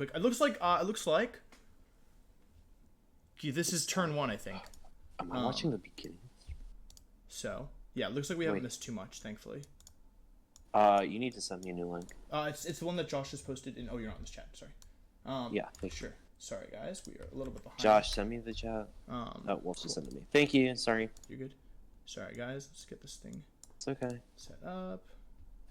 But it looks like this is turn 1, I think. Am I watching the beginning? So yeah, it looks like we haven't Wait. missed too much, thankfully. You need to send me a new link. It's the one that Josh just posted in. Oh, you're not in this chat. Sorry. Yeah, thank you. Sure. Sorry, guys. We are a little bit behind. Josh, send me the chat. Wolf just sent it to me. Thank you. Sorry. You're good. Sorry, guys. Let's get this thing It's okay. set up.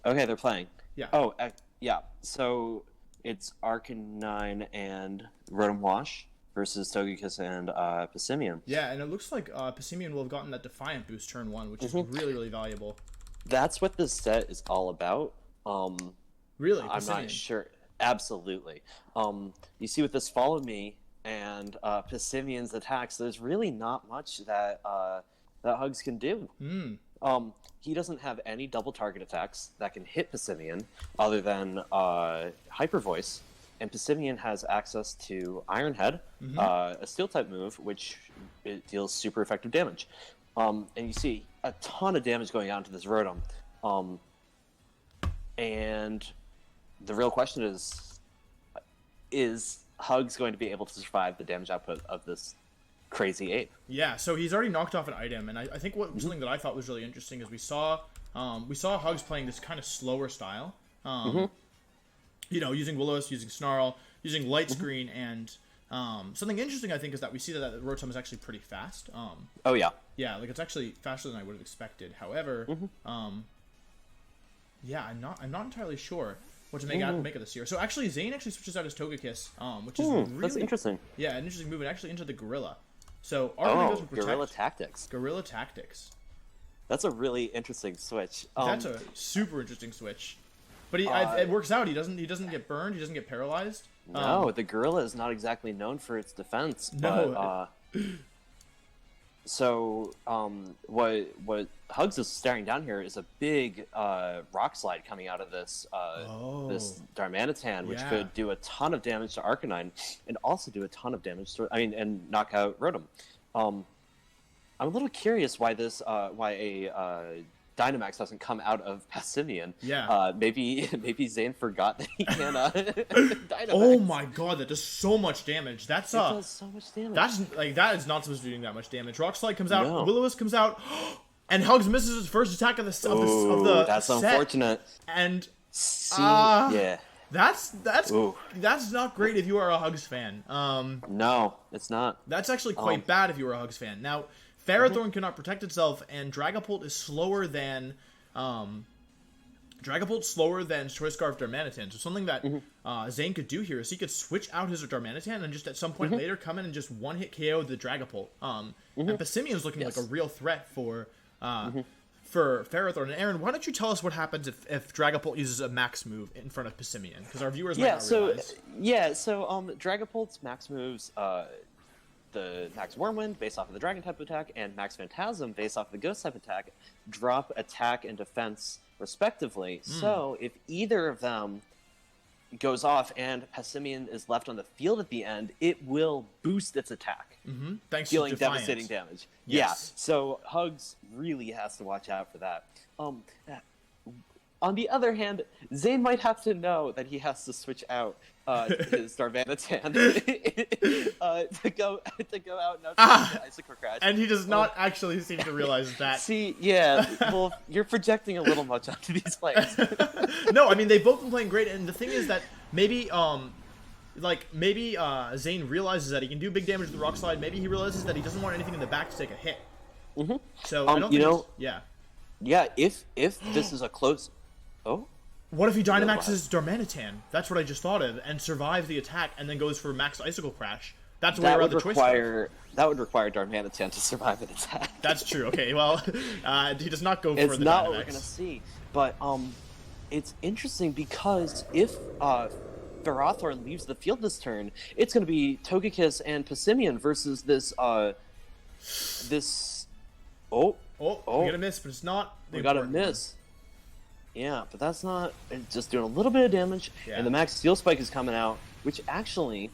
Okay, they're playing. Yeah. Oh, yeah. So it's Arcanine and Rotom Wash versus Togekiss and Passimian. Yeah, and it looks like Passimian will have gotten that Defiant boost turn 1, which is really, really valuable. That's what this set is all about. Really? I'm Passimian? not sure. Absolutely. You see with this Follow Me and Passimian's attacks, there's really not much that that Hugs can do. He doesn't have any double target attacks that can hit Passimian other than Hyper Voice, and Passimian has access to Iron Head, a Steel type move, which it deals super effective damage. And you see a ton of damage going on to this Rotom. And the real question is Hugs going to be able to survive the damage output of this crazy ape? Yeah, so he's already knocked off an item, and I think something that I thought was really interesting is we saw Hugs playing this kind of slower style. You know, using Will-O-Wisp, using Snarl, using Light Screen, and something interesting I think is that we see that Rotom is actually pretty fast. Oh yeah. Yeah, like it's actually faster than I would have expected. However, yeah, I'm not entirely sure what to make of this here. So actually, Zain actually switches out his Togekiss, which is really that's interesting. Yeah, an interesting move, and actually into the Gorilla. So Arcanine goes with Protect. Guerrilla Tactics. Guerrilla Tactics. That's a really interesting switch. That's a super interesting switch. But it works out. He doesn't get burned. He doesn't get paralyzed. No, the Gorilla is not exactly known for its defense. No. But, so what Hugs is staring down here is a big rock slide coming out of this this Darmanitan, which could do a ton of damage to Arcanine and also do a ton of damage to and knock out Rotom. I'm a little curious why a Dynamax doesn't come out of Passimian. Yeah. Maybe Zain forgot that he can Dynamax. Oh my god, that does so much damage. It does so much damage. That is not supposed to be doing that much damage. Rock Slide comes out, No. Will-O-Wisp comes out, and Hugs misses his first attack of the that's set. unfortunate. And yeah. that's not great if you are a Hugs fan. No, it's not. That's actually quite bad if you are a Hugs fan. Now, Ferrothorn cannot protect itself, and Dragapult is slower than Choice Scarf Darmanitan. So something that Zain could do here is he could switch out his Darmanitan and just at some point later come in and just one-hit KO the Dragapult. And Passimian's looking like a real threat for Ferrothorn. And Aaron, why don't you tell us what happens if Dragapult uses a max move in front of Passimian? Because our viewers might not realize. Dragapult's max moves, the Max Wormwind based off of the Dragon type attack and Max Phantasm based off of the Ghost type attack drop attack and defense respectively. So if either of them goes off and Passimian is left on the field at the end, it will boost its attack, Thanks dealing to Defiance. devastating damage. Yes. Yeah, so Hugs really has to watch out for that. On the other hand, Zain might have to know that he has to switch out his Darmanitan to go out and out Icicle Crash. And he does not actually seem to realize that. See, yeah, well, you're projecting a little much onto these players. No, I mean, they've both been playing great, and the thing is that maybe Zain realizes that he can do big damage with the Rock Slide. Maybe he realizes that he doesn't want anything in the back to take a hit. So I don't think Yeah, if this is a close... Oh? What if he Dynamaxes Darmanitan? That's what I just thought of, and survives the attack, and then goes for Max Icicle Crash. That's way around the choice. That would require Darmanitan to survive an attack. That's true. Okay, well, he does not go for the Dynamax. It's not what we're gonna see, but it's interesting because if Ferrothorn leaves the field this turn, it's gonna be Togekiss and Passimian versus this this. We got a miss, but it's not. We got a miss. Yeah, but that's not... It's just doing a little bit of damage, and the Max Steel Spike is coming out, which actually...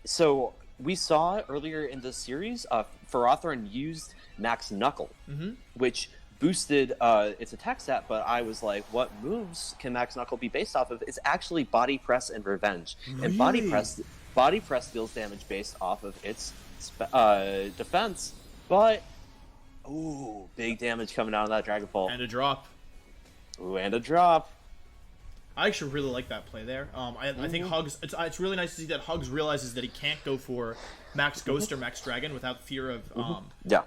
so, we saw earlier in this series, Ferrothorn used Max Knuckle, which boosted its attack stat, but I was like, what moves can Max Knuckle be based off of? It's actually Body Press and Revenge. Really? And Body Press deals damage based off of its defense, but ooh, big damage coming out of that Dragon Ball. And a drop. Ooh, and a drop. I actually really like that play there. I think Hugs. It's really nice to see that Hugs realizes that he can't go for Max Ghost or Max Dragon without fear of yeah.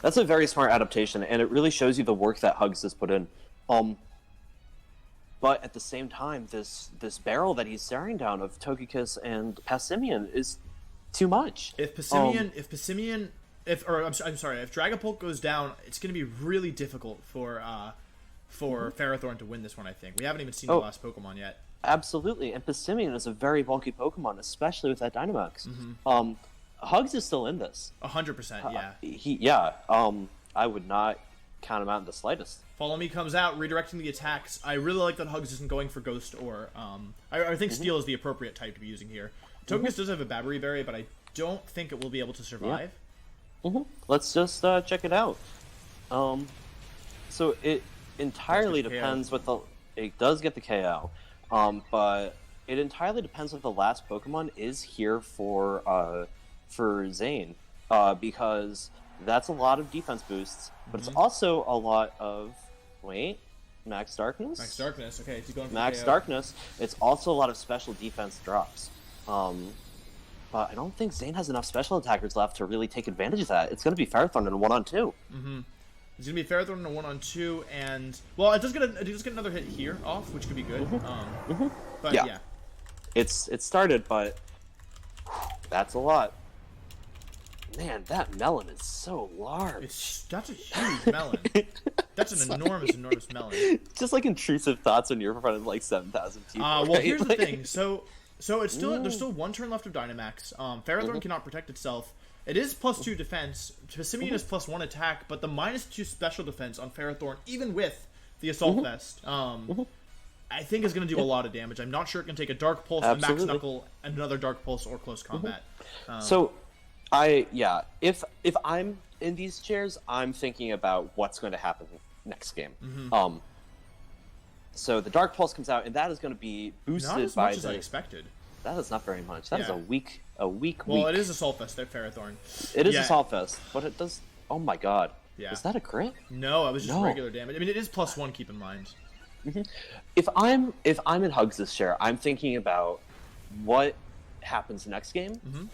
That's a very smart adaptation, and it really shows you the work that Hugs has put in. But at the same time, this barrel that he's staring down of Togekiss and Passimian is too much. If Dragapult goes down, it's going to be really difficult for Ferrothorn to win this one, I think. We haven't even seen the last Pokemon yet. Absolutely, and Passimian is a very bulky Pokemon, especially with that Dynamax. Hugs is still in this. 100%, yeah. I would not count him out in the slightest. Follow Me comes out, redirecting the attacks. I really like that Hugs isn't going for Ghost or... I think Steel is the appropriate type to be using here. Togekiss does have a Babbery Berry, but I don't think it will be able to survive. Let's just check it out. So it entirely depends what the... It does get the KO, but it entirely depends if the last Pokemon is here for Zain, because that's a lot of defense boosts, but it's also a lot of... Wait, Max Darkness? Max Darkness, okay, he's going for Max KO. Darkness. It's also a lot of special defense drops. But I don't think Zain has enough special attackers left to really take advantage of that. It's going to be Ferrothorn in a 1-on-2. It's going to be Ferrothorn in a 1-on-2, and... Well, it does get another hit here off, which could be good. But yeah. It started, but that's a lot. Man, that melon is so large. That's a huge melon. That's an enormous melon. Just like intrusive thoughts when you're in front of like 7,000 people. Well, right? here's the thing. So it's still there's still one turn left of Dynamax. Ferrothorn cannot protect itself. It is +2 defense. Passimian is +1 attack, but the -2 special defense on Ferrothorn, even with the Assault Vest, I think is going to do a lot of damage. I'm not sure it can take a Dark Pulse, a Max Knuckle, another Dark Pulse, or Close Combat. If I'm in these chairs, I'm thinking about what's going to happen next game. So the Dark Pulse comes out, and that is going to be boosted not as by much as I expected. That is not very much. That is a weak. Well, it is Assault Vest, Ferrothorn. It is Assault Vest, but it does. Oh my god. Yeah. Is that a crit? No, it was just regular damage. I mean, it is +1. Keep in mind. If I'm in Hugs' chair, I'm thinking about what happens next game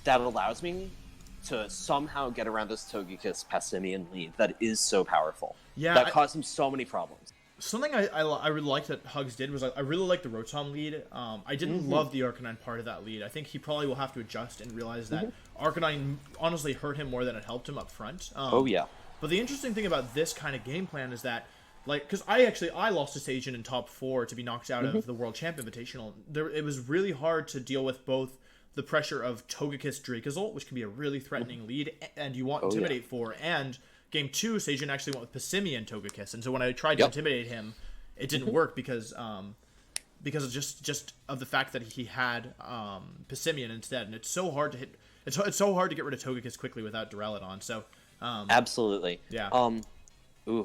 that allows me to somehow get around this Togekiss Passimian lead that is so powerful. Yeah, that caused him so many problems. Something I really liked that Hugs did was I really liked the Rotom lead. I didn't love the Arcanine part of that lead. I think he probably will have to adjust and realize that Arcanine honestly hurt him more than it helped him up front. But the interesting thing about this kind of game plan is that, like, because I lost to Sajin in top 4 to be knocked out of the World Champ Invitational. It was really hard to deal with both the pressure of Togekiss Dracozolt, which can be a really threatening lead, and you want Intimidate for, and Game 2, Sajin actually went with Passimian Togekiss, and so when I tried to intimidate him, it didn't work because of just of the fact that he had Passimian instead, and it's so hard to hit. It's so hard to get rid of Togekiss quickly without Duraludon. So absolutely, yeah.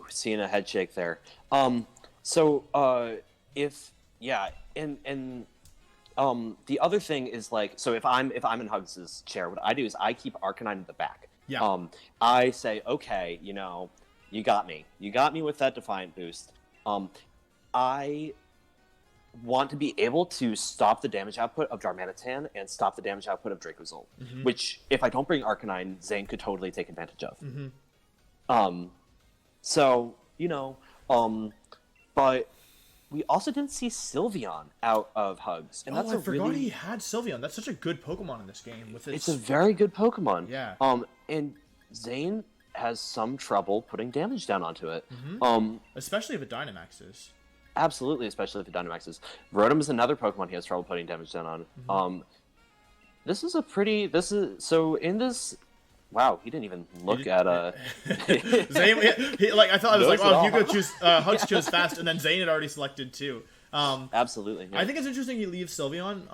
Seeing a head shake there. The other thing is, like, so if I'm in Hugs' chair, what I do is I keep Arcanine in the back. Yeah. I say, okay, you got me. You got me with that Defiant boost. I want to be able to stop the damage output of Darmanitan and stop the damage output of Dracozolt, which, if I don't bring Arcanine, Zain could totally take advantage of. But we also didn't see Sylveon out of Hugs. And I forgot he had Sylveon. That's such a good Pokemon in this game. It's a very good Pokemon. Yeah. And Zain has some trouble putting damage down onto it. Especially if it Dynamaxes. Absolutely, especially if it Dynamaxes. Rotom is another Pokemon he has trouble putting damage down on. So in this... Wow, he didn't even look at Zain. I thought I was like, oh, Hugo Hugs chose fast, and then Zain had already selected too. Absolutely. Yeah. I think it's interesting he leaves Sylveon.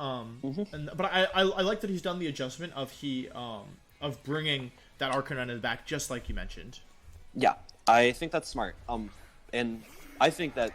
But I like that he's done the adjustment of bringing that Arcanine in the back, just like you mentioned. Yeah, I think that's smart. And I think that,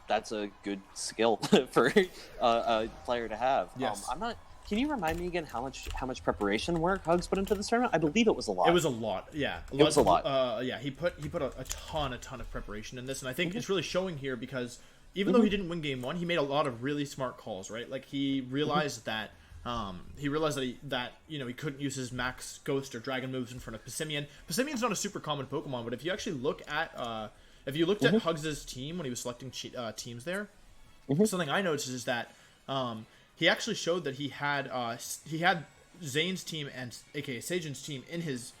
that's a good skill for a player to have. Yes. I'm not. Can you remind me again how much preparation work Hugs put into this tournament? I believe it was a lot. It was a lot. Yeah. It was a lot. Yeah, he put a ton of preparation in this, and I think it's really showing here because even though he didn't win game 1, he made a lot of really smart calls, right? Like he realized that that he couldn't use his max ghost or dragon moves in front of Passimian. Passimian's not a super common Pokemon, but if you actually look at if you looked at Hugs' team when he was selecting teams there, something I noticed is that he actually showed that he had Zane's team and aka Sajin's team in his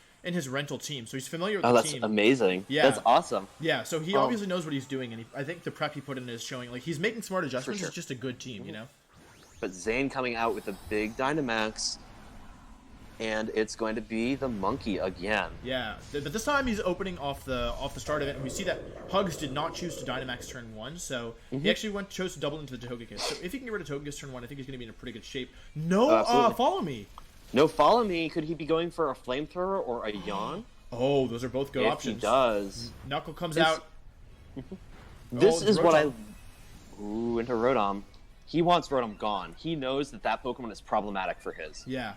rental team, so he's familiar with the team. Oh, that's amazing. Yeah, that's awesome. Yeah, so he obviously knows what he's doing, and I think the prep he put in is showing like he's making smart adjustments. Sure. It's just a good team, But Zain coming out with a big Dynamax, and it's going to be the monkey again. Yeah, but this time he's opening off the start of it, and we see that Hugs did not choose to Dynamax turn 1, so he actually chose to double into the Togekiss. So if he can get rid of Togekiss turn 1, I think he's going to be in a pretty good shape. No, follow me. No, follow me. Could he be going for a flamethrower or a yawn? Oh, those are both good options. If he does. Knuckle comes out. This is Rotom. what I... Ooh, into Rotom. He wants Rotom gone. He knows that Pokemon is problematic for his. Yeah.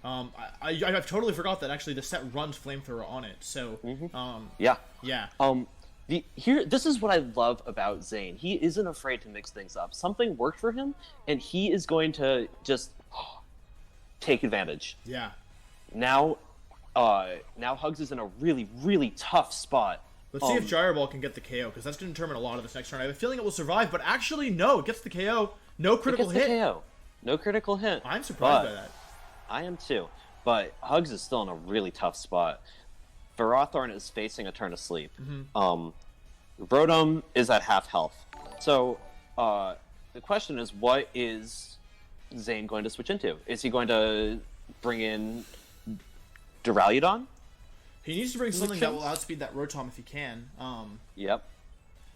I totally forgot that actually the set runs Flamethrower on it, so... Yeah. Yeah. This is what I love about Zain. He isn't afraid to mix things up. Something worked for him, and he is going to just take advantage. Yeah. Now Hugs is in a really, really tough spot. Let's see if Gyro Ball can get the KO, because that's going to determine a lot of this next turn. I have a feeling it will survive, but actually, no, it gets the KO. No critical hit. KO. No critical hit. I'm surprised by that. I am too. But Hugs is still in a really tough spot. Virathorn is facing a turn of sleep. Rotom is at half health. So the question is, what is Zain going to switch into? Is he going to bring in Duraludon? He needs to bring something that will outspeed that Rotom if he can. Yep.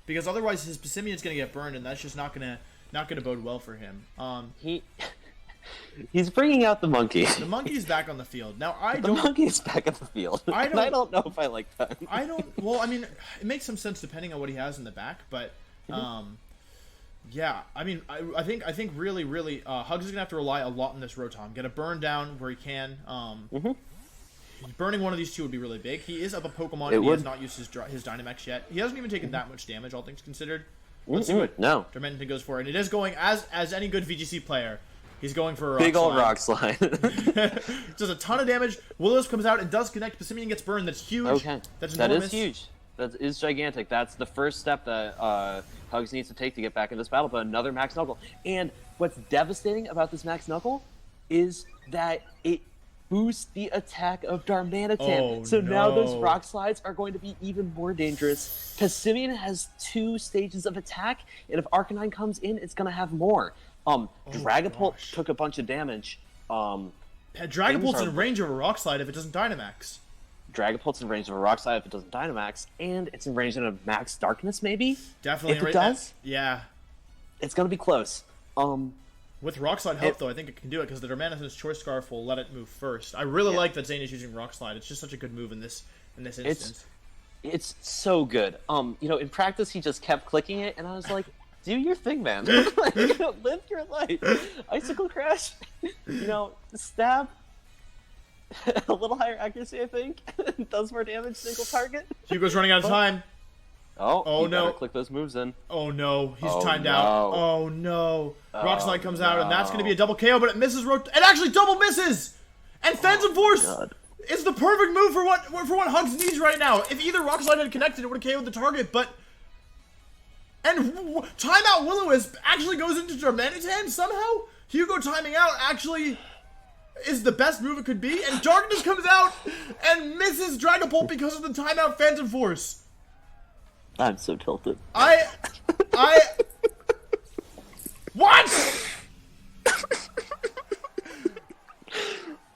Because otherwise his Passimian's going to get burned, and that's just not going to bode well for him. He's bringing out the monkey. The monkey's back on the field. Now, The monkey's back on the field. I don't know if I like that. Well, I mean, it makes some sense depending on what he has in the back, but yeah, I mean, I think really, Hugs is gonna have to rely a lot on this Rotom. Get a burn down where he can. Burning one of these two would be really big. He is up a Pokemon, and he has not used his Dynamax yet. He hasn't even taken that much damage, all things considered. Let's see what Darmanitan goes for, and it is going as any good VGC player. He's going for a big old rock slide. Does a ton of damage. Willows comes out and does connect. Passimian gets burned. That's huge. Okay, that's that enormous. is huge. That is gigantic. That's the first step that Hugs needs to take to get back in this battle. But another Max Knuckle. And what's devastating about this Max Knuckle is that it boosts the attack of Darmanitan. So now those rock slides are going to be even more dangerous. Passimian has 2 stages of attack, and if Arcanine comes in, it's going to have more. Dragapult took a bunch of damage. Dragapult's in range of a rock slide if it doesn't Dynamax. Dragapult's in range of a rock slide if it doesn't Dynamax, and it's in range of a Max Darkness, maybe? Definitely. If it does, yeah. It's going to be close. With Rock Slide help, though, I think it can do it, because the Darmanitan's Choice Scarf will let it move first. I really like that Zain is using Rock Slide. It's just such a good move in this instance. It's so good. In practice, he just kept clicking it, and I was like, do your thing, man. Live your life. Icicle Crash, stab. A little higher accuracy, I think. Does more damage, single target. Hugo's running out of time. Oh no! Click those moves in. Oh no! He's timed out. Oh no! Rock Slide comes out, and that's going to be a double KO, but it misses. It actually double misses. And Phantom Force is the perfect move for what Hugs needs right now. If either Rock Slide had connected, it would have KO'd the target. And timeout Will-O-Wisp actually goes into Darmanitan somehow. Hugo timing out actually is the best move it could be, and Darkness comes out and misses Dragapult because of the timeout Phantom Force. I'm so tilted. What?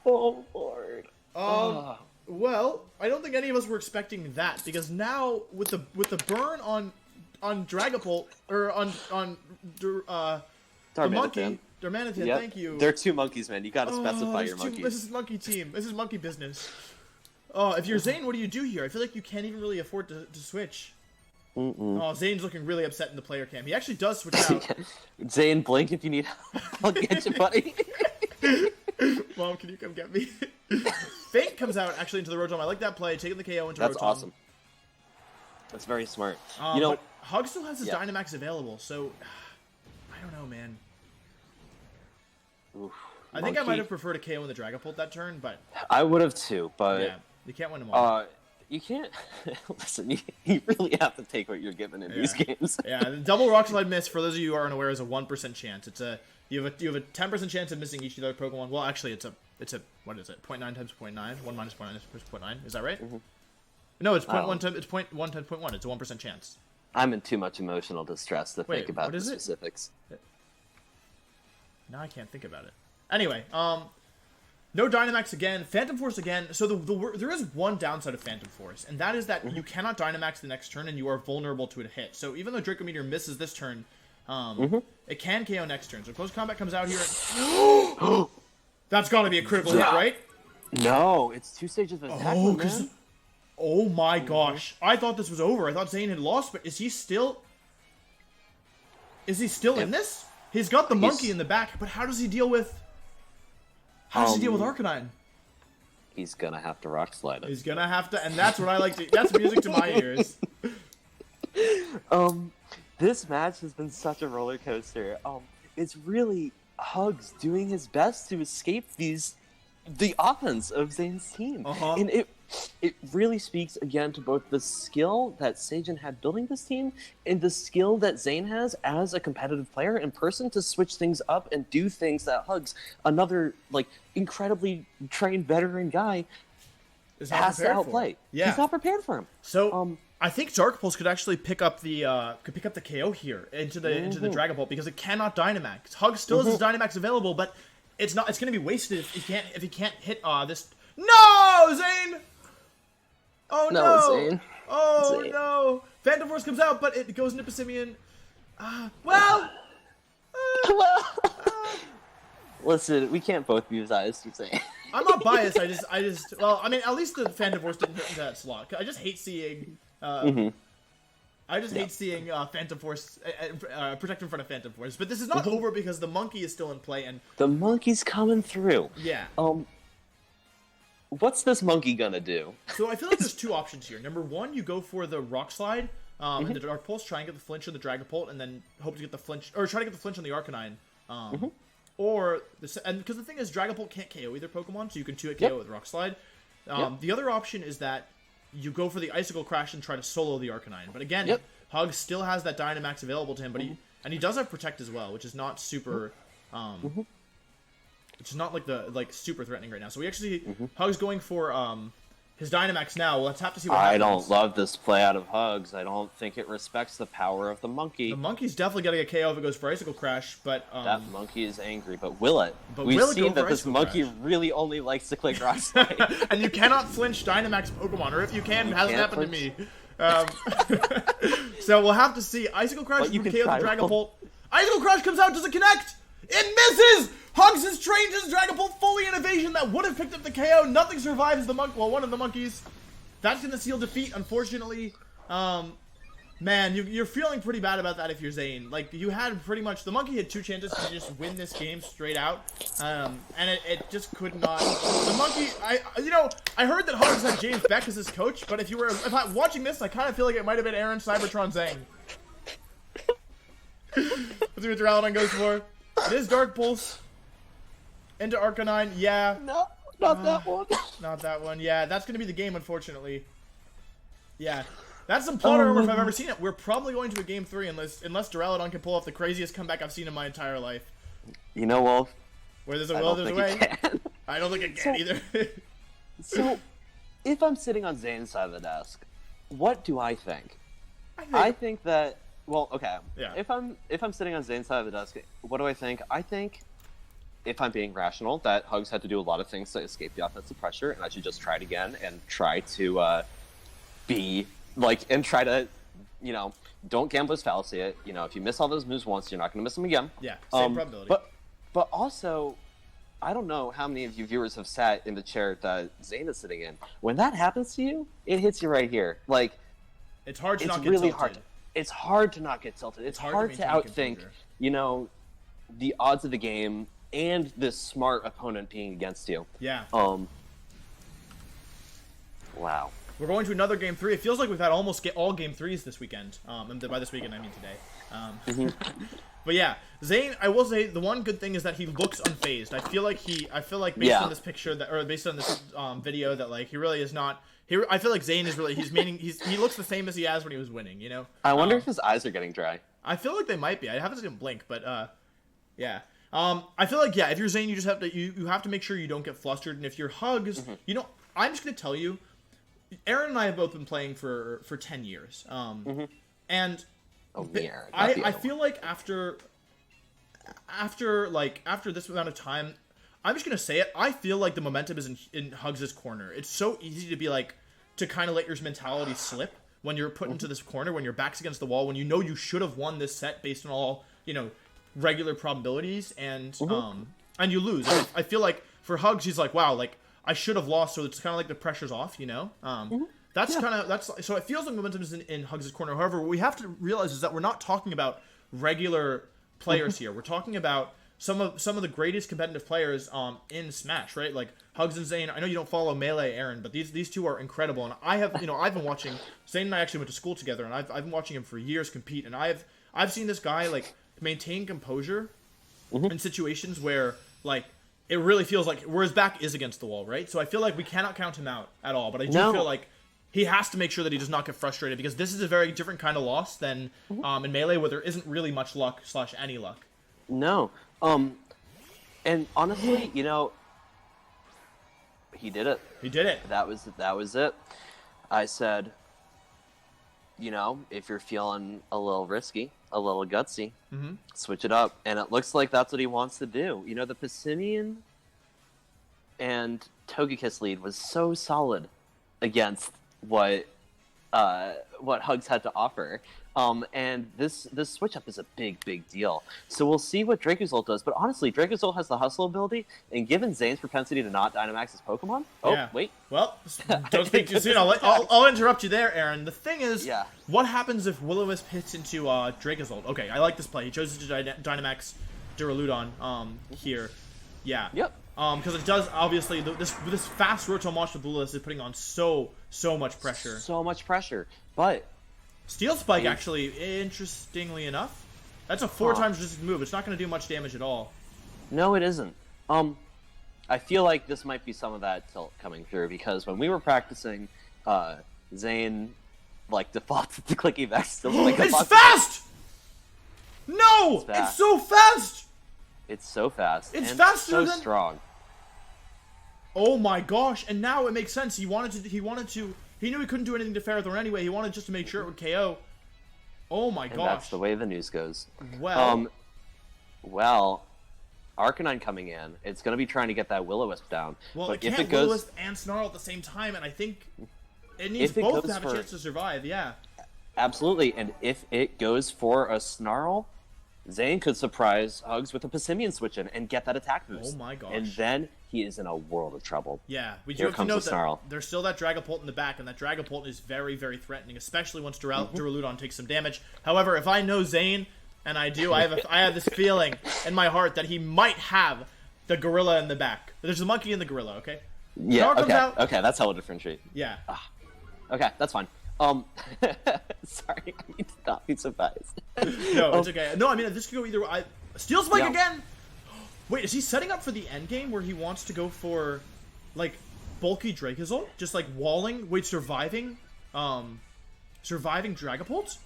Oh Lord. Well, I don't think any of us were expecting that, because now with the burn on Dragapult or on the monkey Darmanitan, yep. Thank you. There are 2 monkeys, man. You gotta specify your monkeys. This is monkey team. This is monkey business. if you're Zain, what do you do here? I feel like you can't even really afford to switch. Oh, Zane's looking really upset in the player cam. He actually does switch out. Zain, blink if you need help. I'll get you, buddy. Mom, can you come get me? Feint comes out actually into the Rotom. I like that play, taking the KO into Rotom. That's awesome. That's very smart. But Hug still has his Dynamax available, so I don't know, man. Oof, I think I might have preferred a KO in the Dragapult that turn, but I would have too. But yeah, you can't win them all. You can't. Listen, you really have to take what you're given in these games. Yeah, the double Rock Slide miss, for those of you who aren't aware, is a 1% chance. You have a 10% chance of missing each of the other Pokemon. Well, actually, it's a what is it? 0.9 times 0.9. 1 minus 0.9 is 0.9. Is that right? No, it's 0.1 times. It's 0.1 times 0.1. It's a 1% chance. I'm in too much emotional distress to think about the specifics. Now I can't think about it. Anyway, no Dynamax again. Phantom Force again. So there is one downside of Phantom Force, and that is that you cannot Dynamax the next turn, and you are vulnerable to a hit. So even though Draco Meteor misses this turn, it can KO next turn. So Close Combat comes out here. That's got to be a critical hit, right? No, it's 2 stages of attack, man. Oh my gosh. I thought this was over. I thought Zain had lost, but is he still... Is he still in this? He's got the monkey in the back, but how does he deal with... How does he deal with Arcanine? He's gonna have to Rock Slide it. He's gonna have to, and that's what I like to... That's music to my ears. This match has been such a roller coaster. It's really Hugs doing his best to escape the offense of Zane's team. And it really speaks again to both the skill that Sajin had building this team and the skill that Zain has as a competitive player in person to switch things up and do things that Hugs, another incredibly trained veteran guy, has to outplay. Yeah. He's not prepared for him. So I think Dark Pulse could actually pick up the KO here into the Dragon Bolt because it cannot Dynamax. Hug still has his Dynamax available, but it's going to be wasted if he can't hit this. No, Zain! Oh no! Zain. Oh Zain. No! Phantom Force comes out, but it goes into Passimian. Well. Listen, we can't both be biased to Zain. I'm not biased. I just. Well, I mean, at least the Phantom Force didn't hit into that slot. I just hate seeing. I just hate seeing Phantom Force protect in front of Phantom Force. But this is not over because the monkey is still in play and the monkey's coming through. Yeah. What's this monkey gonna do? So I feel like there's 2 options here. Number 1, you go for the Rock Slide and the Dark Pulse, try and get the flinch on the Dragapult, and then hope to get the flinch, or try to get the flinch on the Arcanine. Or because the thing is, Dragapult can't KO either Pokemon, so you can 2-hit KO with Rock Slide. The other option is that you go for the Icicle Crash and try to solo the Arcanine. But again, Hug still has that Dynamax available to him, but he does have Protect as well, which is not super. Which is not super threatening right now. So we actually Hug's going for his Dynamax now. Let's have to see what happens. I don't love this play out of Hugs. I don't think it respects the power of the monkey. The monkey's definitely gonna get KO if it goes for Icicle Crash, but that monkey is angry. But will it? But We've will it seen that this monkey really only likes to click Rock Slide. And you cannot flinch Dynamax Pokemon, or if you can, it hasn't happened to me. So we'll have to see. Icicle Crash from KO the Dragapult. Icicle Crash comes out. Does it connect? It misses! Hugs has trained his Dragapult fully in evasion that would have picked up the KO. Nothing survives the monkey. Well, one of the monkeys. That's going to seal defeat, unfortunately. Man, you're feeling pretty bad about that if you're Zain. Like, you had pretty much... The monkey had 2 chances to just win this game straight out. And it just could not... The monkey... I heard that Hugs had James Beck as his coach, but if I'm watching this, I kind of feel like it might have been Aaron Cybertron Zhang. Let's see what Duraludon goes for. It is Dark Pulse. Into Arcanine, yeah. No, not that one. Not that one, yeah. That's going to be the game, unfortunately. Yeah. That's some plot armor if I've ever seen it. We're probably going to a Game 3 unless Duraludon can pull off the craziest comeback I've seen in my entire life. You know, Wolf. Where there's a will, there's a way. I don't think it can either. So, if I'm sitting on Zane's side of the desk, what do I think? I think that... Well, okay. Yeah. If I'm sitting on Zane's side of the desk, what do I think? I think, if I'm being rational, that Hugs had to do a lot of things to escape the offensive pressure, and I should just try it again and try to try to, don't gamble his fallacy. If you miss all those moves once, you're not going to miss them again. Yeah, same probability. But also, I don't know how many of you viewers have sat in the chair that Zain is sitting in. When that happens to you, it hits you right here. Like, it's hard to not get really tilted. hard. It's hard to not get tilted. It's hard to outthink, the odds of the game and this smart opponent being against you. Yeah. Wow. We're going to another game 3. It feels like we've had almost all game 3s this weekend. And by this weekend, I mean today. But yeah, Zain, I will say the one good thing is that he looks unfazed. I feel like based on this picture based on this video that like he really is not. I feel like Zain is really he looks the same as he has when he was winning. You know. I wonder if his eyes are getting dry. I feel like they might be. I haven't seen him blink, but yeah. I feel like if you're Zain, you just have to you have to make sure you don't get flustered, and if you're Hugs, I'm just gonna tell you, Aaron and I have both been playing for 10 years, and. Aaron, I feel like after this amount of time, I'm just gonna say it. I feel like the momentum is in Hugs' corner. It's so easy to be like to kind of let your mentality slip when you're put into this corner, when your back's against the wall, when you know you should have won this set based on all regular probabilities, and you lose. I feel like for Hugs, he's like, wow, like I should have lost, so it's kind of like the pressure's off, So it feels like momentum is in Hugs' corner. However, what we have to realize is that we're not talking about regular players here. We're talking about some of the greatest competitive players in Smash, right? Like Hugs and Zain. I know you don't follow Melee, Aaron, but these two are incredible. And I have I've been watching Zain and I actually went to school together, and I've been watching him for years compete, and I've seen this guy like maintain composure in situations where like it really feels like where his back is against the wall, right? So I feel like we cannot count him out at all. But I do feel like he has to make sure that he does not get frustrated, because this is a very different kind of loss than in Melee, where there isn't really much luck / any luck. No. And honestly, he did it. He did it. That was it. I said, if you're feeling a little risky, a little gutsy, switch it up. And it looks like that's what he wants to do. The Passimian and Togekiss lead was so solid against what Hugs had to offer. And this switch up is a big deal. So we'll see what Dracozolt does. But honestly, Dracozolt has the hustle ability, and given Zane's propensity to not Dynamax his Pokemon. Wait. Well, don't speak too soon. I'll interrupt you there, Aaron. The thing is, what happens if Will-O-Wisp hits into Dracozolt? Okay, I like this play. He chose to Dynamax Duraludon here. Yeah. Yep. Because it does, obviously, this fast Rotom-Wash with Blueless is putting on so much pressure. So much pressure. But Steel Spike, actually, interestingly enough, that's a 4 times resistant move. It's not going to do much damage at all. No, it isn't. I feel like this might be some of that tilt coming through, because when we were practicing, Zain, defaults to Clicky Vex. It's fast! No! It's so fast! It's so fast. It's and faster so strong. Oh my gosh! And now it makes sense. He knew he couldn't do anything to Ferrothorn anyway. He wanted just to make sure it would KO. Oh my gosh! That's the way the news goes. Well, Arcanine coming in. It's going to be trying to get that Will-O-Wisp down. Well, but it can't Will-O-Wisp and Snarl at the same time, and I think it needs both to have a chance to survive. Yeah. Absolutely, and if it goes for a Snarl, Zain could surprise Hugs with a Passimian switch in and get that attack boost. Oh my gosh. And then he is in a world of trouble. Yeah, we do have to note that there's still that Dragapult in the back, and that Dragapult is very, very threatening, especially once Duraludon takes some damage. However, if I know Zain, and I do, I have this feeling in my heart that he might have the gorilla in the back. There's a monkey in the gorilla, okay? Yeah, okay, that's how we'll differentiate. Yeah. Okay, that's fine. Sorry, I need to not be surprised. No, it's okay. No, I mean, this could go either way. Steel Spike again? Wait, is he setting up for the end game where he wants to go for, bulky Dracozolt? Just, walling? Wait, surviving Dragapult?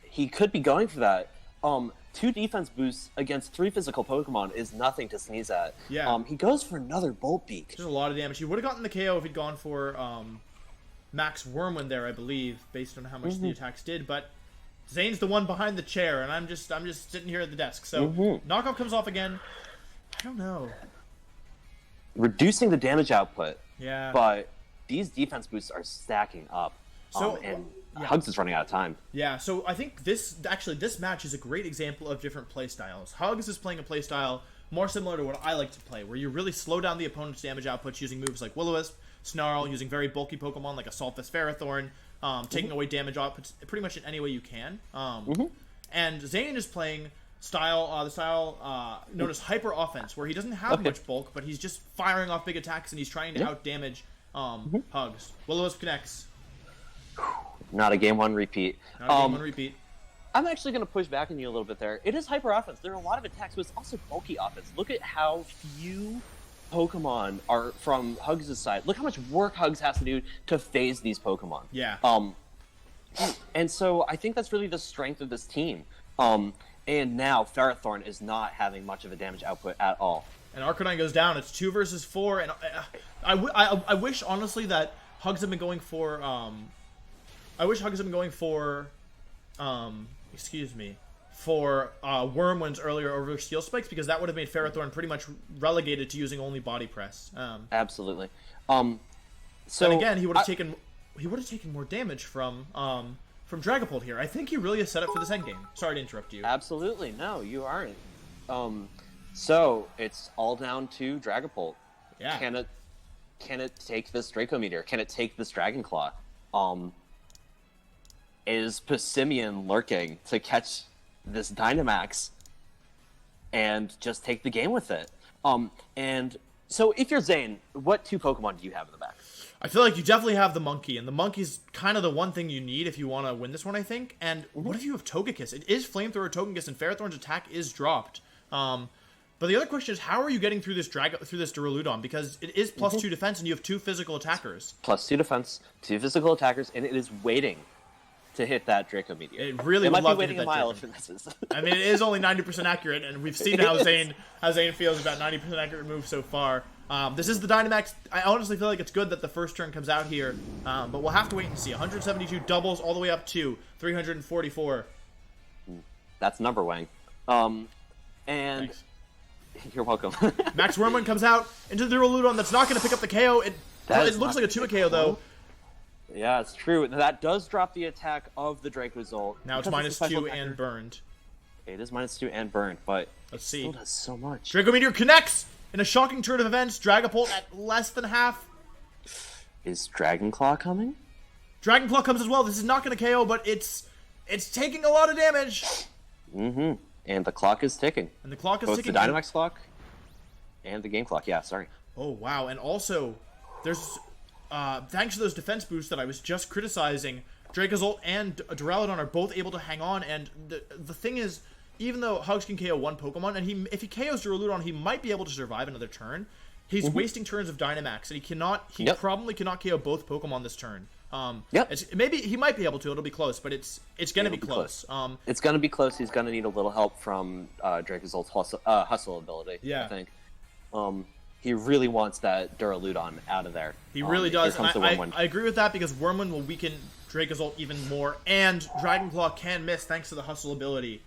He could be going for that. 2 defense boosts against 3 physical Pokemon is nothing to sneeze at. Yeah. He goes for another Bolt Beak. There's a lot of damage. He would have gotten the KO if he'd gone for, Max Wormwind there, I believe, based on how much the attacks did, but Zane's the one behind the chair, and I'm just sitting here at the desk. So knockoff comes off again. I don't know. Reducing the damage output. Yeah. But these defense boosts are stacking up. So Hugs is running out of time. Yeah, so I think this match is a great example of different play styles. Hugs is playing a play style more similar to what I like to play, where you really slow down the opponent's damage outputs using moves like Will-O-Wisp, Snarl, using very bulky Pokemon like Assaultus Ferrothorn, taking away damage outputs pretty much in any way you can. And Zain is playing the style known as Hyper Offense, where he doesn't have much bulk, but he's just firing off big attacks and he's trying to out-damage Hugs. Will-O-Wisp connects. Not a game 1 repeat. Not a game 1 repeat. I'm actually going to push back on you a little bit there. It is hyper offense. There are a lot of attacks, but it's also bulky offense. Look at how few Pokemon are from Hugs' side. Look how much work Hugs has to do to phase these Pokemon. Yeah. And so I think that's really the strength of this team. And now Ferrothorn is not having much of a damage output at all. And Arcanine goes down. It's 2 versus 4. And I wish, honestly, that Hugs had been going for... I wish Hugs had been going for... for Wormwinds earlier over Steel Spikes, because that would have made Ferrothorn pretty much relegated to using only Body Press. Absolutely. So and again, he would have taken more damage from Dragapult here. I think he really is set up for this endgame. Sorry to interrupt you. Absolutely, no, you aren't. So it's all down to Dragapult. Yeah. Can it take this Draco Meteor? Can it take this Dragon Claw? Is Passimian lurking to catch this Dynamax and just take the game with it? And so if you're Zain, what 2 Pokemon do you have in the back? I feel like you definitely have the Monkey, and the Monkey's kind of the one thing you need if you want to win this one, I think. And what if you have Togekiss? It is Flamethrower Togekiss, and Ferrothorn's attack is dropped. But the other question is, how are you getting through this Duraludon? Because it is plus 2 defense, and you have 2 physical attackers. Plus 2 defense, 2 physical attackers, and it is waiting to hit that Draco Meteor. It really might would be waiting a mile if it misses. I mean, it is only 90% accurate, and we've seen how Zain feels about 90% accurate moves so far. This is the Dynamax. I honestly feel like it's good that the first turn comes out here, but we'll have to wait and see. 172 doubles all the way up to 344. That's number Wang. And Thanks. You're welcome. Max Wormwind comes out into the Duraludon that's not going to pick up the KO. It looks like a 2 KO though. Yeah, it's true. That does drop the attack of the Dracozolt. Now it's -2 and burned. It is -2 and burned, but let's see. It still does so much. Draco Meteor connects in a shocking turn of events. Dragapult at less than half. Is Dragon Claw coming? Dragon Claw comes as well. This is not going to KO, but it's taking a lot of damage. And the clock is ticking. And the clock is both ticking. The Dynamax clock and the game clock. Yeah, sorry. Oh wow! And also, there's thanks to those defense boosts that I was just criticizing, Dracozolt and Duraludon are both able to hang on. And the thing is, even though Hugs can KO 1 Pokemon, and if he KOs Duraludon, he might be able to survive another turn. He's wasting turns of Dynamax, and he probably cannot KO both Pokemon this turn. Maybe he might be able to. It'll be close, but it's going to be close. It's going to be close. He's going to need a little help from Dracozolt's hustle ability. Yeah. I think. He really wants that Duraludon out of there. He really does. I agree with that, because Wormwind will weaken Dracozolt even more, and Dragonclaw can miss thanks to the hustle ability.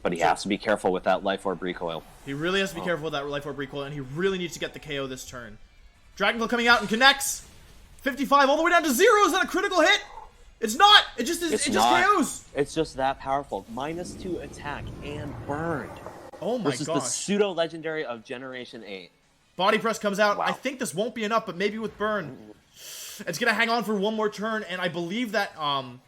But he has to be careful with that Life Orb Recoil. He really has to be careful with that Life Orb Recoil, and he really needs to get the KO this turn. Dragonclaw coming out and connects. 55 all the way down to 0. Is that a critical hit? It's not. It just KOs. It's just that powerful. -2 attack and burned. Oh my gosh. This is the pseudo legendary of Generation 8. Body Press comes out. Wow. I think this won't be enough, but maybe with burn. It's going to hang on for one more turn, and I believe that, I'm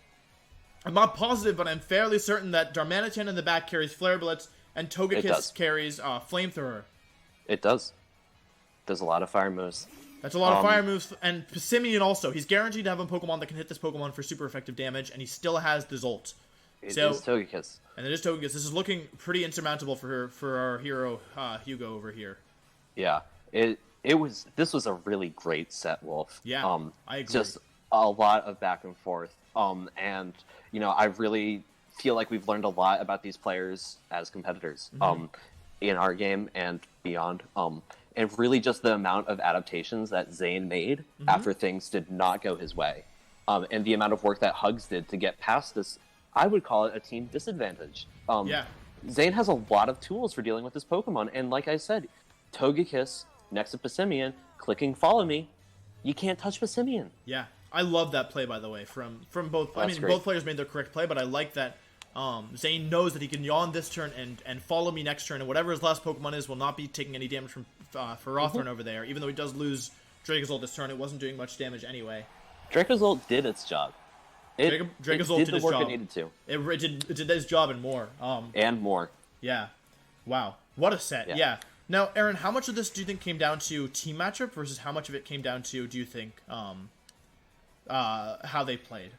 not positive, but I'm fairly certain that Darmanitan in the back carries Flare Blitz, and Togekiss carries Flamethrower. It does. There's a lot of fire moves. That's a lot of fire moves, and Passimian also. He's guaranteed to have a Pokemon that can hit this Pokemon for super effective damage, and he still has the Zolt. It is Togekiss. And it is Togekiss. This is looking pretty insurmountable for our hero, Hugo, over here. Yeah. This was a really great set, Wolf. Yeah, I agree. Just a lot of back and forth. And, I really feel like we've learned a lot about these players as competitors in our game and beyond. And really just the amount of adaptations that Zain made after things did not go his way. And the amount of work that Hugs did to get past this, I would call it a team disadvantage. Zain has a lot of tools for dealing with this Pokemon. And like I said, Togekiss next to Passimian, clicking Follow Me, you can't touch Passimian. Yeah, I love that play, by the way, from both. That's I mean, great. both players made their correct play, but I like that Zain knows that he can yawn this turn and follow me next turn, and whatever his last Pokemon is will not be taking any damage from Ferrothorn over there. Even though he does lose Dracozolt this turn, it wasn't doing much damage anyway. Dracozolt did its job. Dracozolt did the his work job. it needed to. It did his job and more. And more. Yeah. Wow. What a set. Yeah. Now, Aaron, how much of this do you think came down to team matchup versus how much of it came down to, do you think, how they played?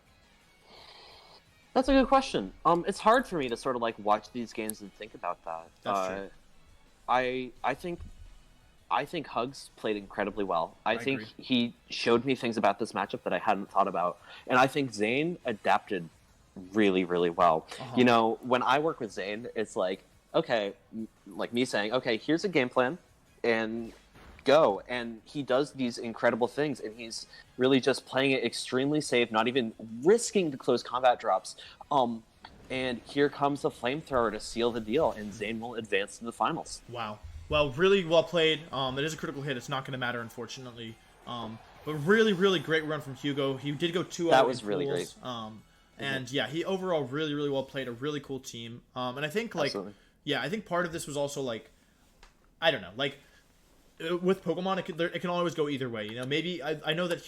That's a good question. It's hard for me to sort of like watch these games and think about that. That's true. I think Hugs played incredibly well. I think agree. he showed me things about this matchup that I hadn't thought about, and I think Zain adapted really, really well. You know, when I work with Zain, it's like, okay, like me saying, okay, here's a game plan, and go. And he does these incredible things, and he's really just playing it extremely safe, not even risking to close combat drops. And here comes the flamethrower to seal the deal, and Zain will advance to the finals. Wow. Well, really well played. It is a critical hit. It's not going to matter, unfortunately. But really, really great run from Hugo. He did go 2-0. That was really great. And yeah, he overall really, really well played. A really cool team. And I think Absolutely. I think part of this was also like, I don't know, like with Pokemon, it can always go either way. You know, maybe I know that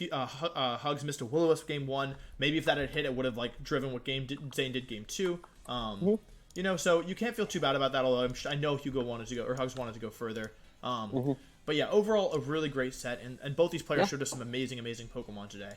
Hugs missed a Will-O-Wisp game 1. Maybe if that had hit, it would have like driven what Zain did game 2. You know, so you can't feel too bad about that. Although I know Hugo wanted to go, or Hugs wanted to go further. But yeah, overall a really great set, and both these players showed us some amazing, amazing Pokemon today.